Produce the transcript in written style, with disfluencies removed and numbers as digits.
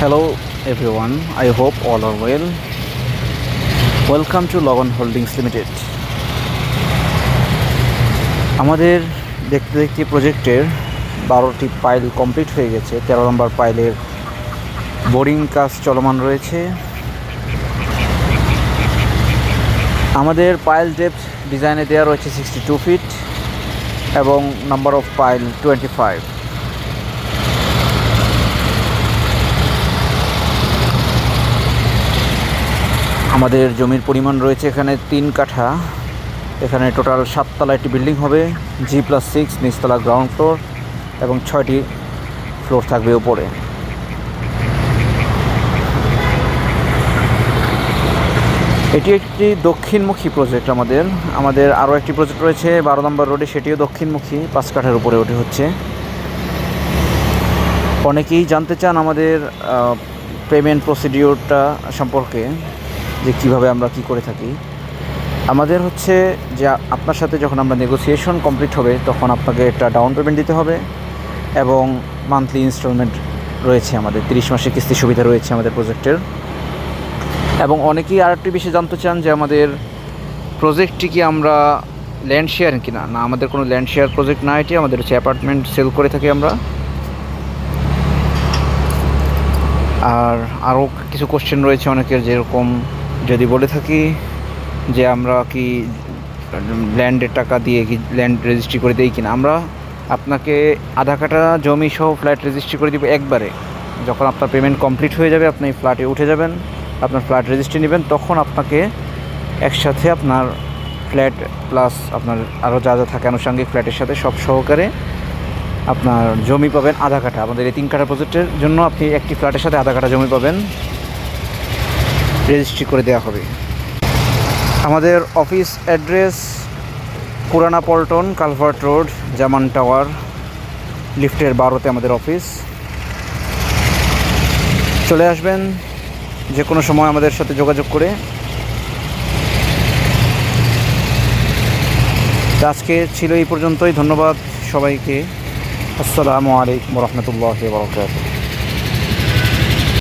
Hello everyone, I hope all are well. Welcome to Logan Holdings Limited. আমাদের দেখতে দেখতে প্রজেক্টের 12টি পাইল কমপ্লিট হয়ে গেছে। 13 নম্বর পাইলের বোরিং কাজ চলমান রয়েছে। আমাদের পাইল ডেপথ ডিজাইনে দেওয়া রয়েছে 62 ফিট এবং নাম্বার অফ পাইল 25। আমাদের জমির পরিমাণ রয়েছে এখানে 3 কাঠা। এখানে টোটাল 7 তলা একটি বিল্ডিং হবে, G+6 নিচতলা গ্রাউন্ড ফ্লোর এবং 6টি ফ্লোর থাকবে উপরে। এটি একটি দক্ষিণমুখী প্রজেক্ট। আমাদের আরও একটি প্রজেক্ট রয়েছে 12 নম্বর রোডে, সেটিও দক্ষিণমুখী, 5 কাঠার উপরে ওটি হচ্ছে। অনেকেই জানতে চান আমাদের পেমেন্ট প্রসিডিওরটা সম্পর্কে, যে কিভাবে আমরা কি করে থাকি। আমাদের হচ্ছে যে আপনার সাথে যখন আমরা নেগোসিয়েশন কমপ্লিট হবে তখন আপনাকে একটা ডাউন পেমেন্ট দিতে হবে এবং মান্থলি ইনস্টলমেন্ট রয়েছে। আমাদের 30 মাসের কিস্তি সুবিধা রয়েছে আমাদের প্রজেক্টের। এবং অনেকেই আরেকটু বেশি জানতে চান যে আমাদের প্রজেক্টটি কি আমরা ল্যান্ড শেয়ার কিনা। না, আমাদের কোনো ল্যান্ড শেয়ার প্রজেক্ট না, এটি আমাদের হচ্ছে অ্যাপার্টমেন্ট সেল করে থাকি আমরা। আর আরও কিছু কোশ্চেন রয়েছে অনেকের, যেরকম যদি বলে থাকি যে আমরা কি ল্যান্ডের টাকা দিয়ে কি ল্যান্ড রেজিস্ট্রি করে দিই কিনা। আমরা আপনাকে আধা কাঠা জমি সহ ফ্ল্যাট রেজিস্ট্রি করে দিব একবারে। যখন আপনার পেমেন্ট কমপ্লিট হয়ে যাবে, আপনি ফ্ল্যাটে উঠে যাবেন, আপনার ফ্ল্যাট রেজিস্ট্রি নেবেন, তখন আপনাকে একসাথে আপনার ফ্ল্যাট প্লাস আপনার আরও যা যা থাকে আনুষঙ্গিক ফ্ল্যাটের সাথে সব সহকারে আপনার জমি পাবেন আধা কাঠা। আমাদের এই 3 কাঠা প্রজেক্টের জন্য আপনি একটি ফ্ল্যাটের সাথে আধা কাঠা জমি পাবেন, রেজিস্ট্রি করে দেওয়া হবে। আমাদের অফিস অ্যাড্রেস পুরানা পল্টন, কালভার্ট রোড, জামান টাওয়ার, লিফটের 12তে আমাদের অফিস। চলে আসবেন যে কোনো সময় আমাদের সাথে যোগাযোগ করে। আজকে ছিল এই পর্যন্তই। ধন্যবাদ সবাইকে। আসসালামু আলাইকুম ওয়া রাহমাতুল্লাহি ওয়া বারাকাতুহু।